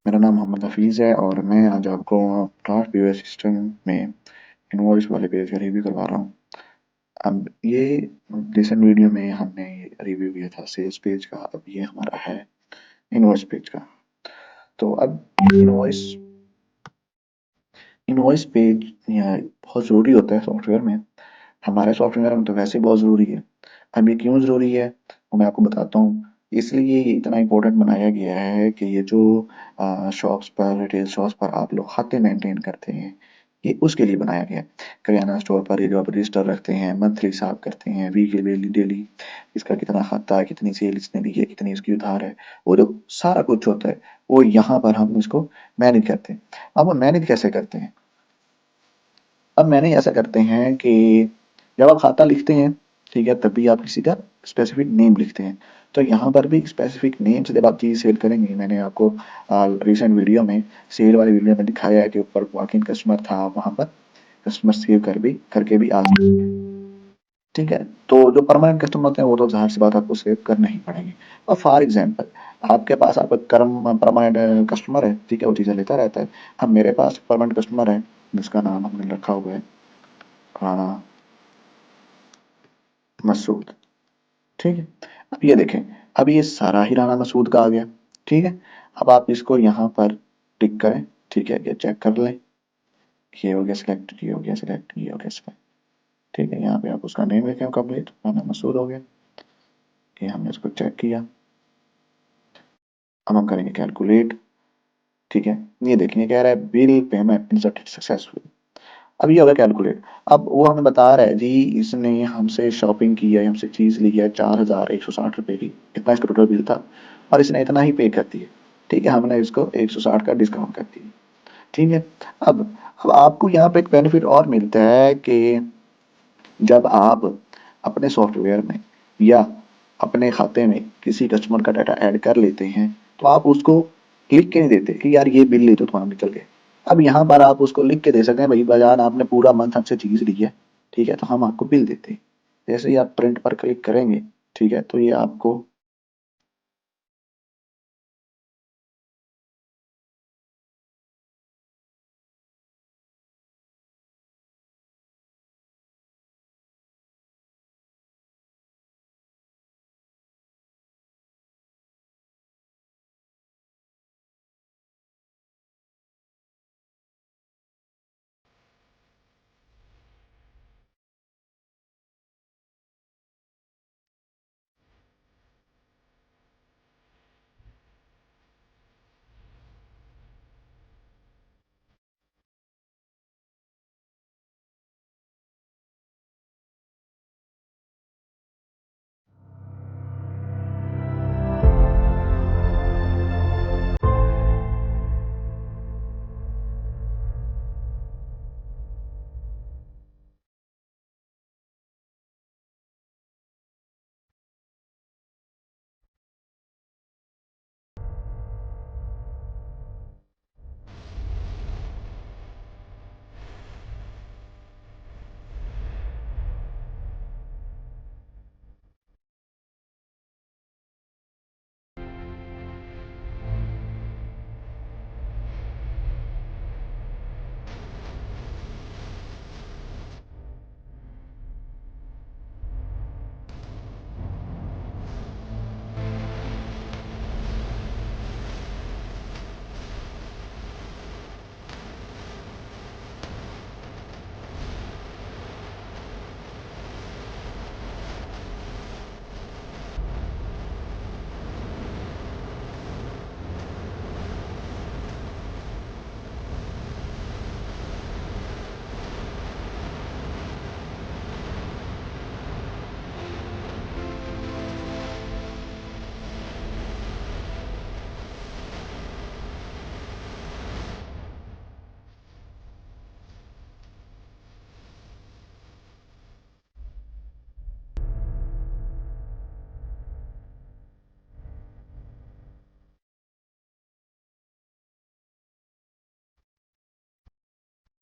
मेरा नाम मोहम्मद हफीज़ है और मैं आज आपको क्लास पीओएस सिस्टम में इनवॉइस वाले पेज का रिव्यू करवा रहा हूँ। अब ये रिसेंट वीडियो में हमने रिव्यू किया था सेल्स पेज का, अब ये हमारा है इनवॉइस पेज का। तो अब इनवॉइस इनवॉइस पेज बहुत ज़रूरी होता है सॉफ्टवेयर में। हमारे सॉफ्टवेयर में तो वैसे बहुत ज़रूरी है। अब ये क्यों ज़रूरी है वो मैं आपको बताता हूँ। इसलिए ये इतना इम्पोर्टेंट बनाया गया है कि ये जो शॉप्स पर, रिटेल शॉप्स पर आप लोग खाते मेंटेन करते हैं, ये उसके लिए बनाया गया है। किराना स्टोर पर ये जो आप रजिस्टर रखते हैं, मंथली हिसाब करते हैं, वीकली, डेली, इसका कितना खाता है, कितनी सेल इसने दी है, कितनी इसकी उधार है, वो जो सारा कुछ होता है वो यहाँ पर हम इसको मैनेज करते हैं। अब हम मैनेज कैसे करते हैं? अब मैनेज ऐसा करते हैं कि जब आप खाता लिखते हैं, ठीक है, तब भी आप किसी का स्पेसिफिक नेम लिखते हैं। तो यहाँ पर भी स्पेसिफिक नेम से जब आप चीज़ सेल करेंगे, मैंने आपको रिसेंट वीडियो में, सेल वाली वीडियो में दिखाया है कि ऊपर वॉक इन कस्टमर था, वहाँ पर कस्टमर सेव करके भी आ सकते हैं। ठीक है, तो जो परमानेंट कस्टमर होते हैं वो तो ज़ाहिर सी बात आपको सेव करना ही पड़ेंगे। और फॉर एग्जांपल आपके पास आपका कर्म परमानेंट कस्टमर है, ठीक है, वो चीज़ें लेता रहता है। अब मेरे पास परमानेंट कस्टमर है जिसका नाम हमने रखा हुआ है राणा मसूद। ठीक है, अब ये देखें, अब ये सारा ही राणा मसूद का आ गया। ठीक है, अब आप इसको यहाँ पर टिक करें। ठीक है, ये चेक कर लें, ये हो गया सिलेक्ट, ये हो गया सिलेक्ट, ये हो गया सिलेक्ट। ठीक है, यहाँ पे आप उसका नेम लिखें कंप्लीट, राणा मसूद हो गया। ये हमने इसको चेक किया। अब हम करेंगे कैलकुलेट। ठीक है, ये देखिए कह रहा है बिल पेमेंट इंसर्टेड सक्सेसफुल। अब ये होगा कैलकुलेट। अब वो हमें बता रहा है जी इसने हमसे शॉपिंग की है, हमसे चीज़ ली है 4160 रुपए की, इतना इसका टोटल बिल था और इसने इतना ही पे कर दिया। ठीक है, हमने इसको 160 का डिस्काउंट कर दिया। ठीक है, अब अब आपको यहाँ पे एक बेनिफिट और मिलता है कि जब आप अपने सॉफ्टवेयर में या अपने खाते में किसी कस्टमर का डाटा ऐड कर लेते हैं, तो आप उसको लिख के नहीं देते कि यार ये बिल ले तो तुम्हारा निकल गया। अब यहाँ पर आप उसको लिख के दे सकते हैं, भाई बाजार आपने पूरा मंथ हमसे चीज़ ली है, ठीक है, तो हम आपको बिल देते हैं। जैसे ही आप प्रिंट पर क्लिक करेंगे, ठीक है, तो ये आपको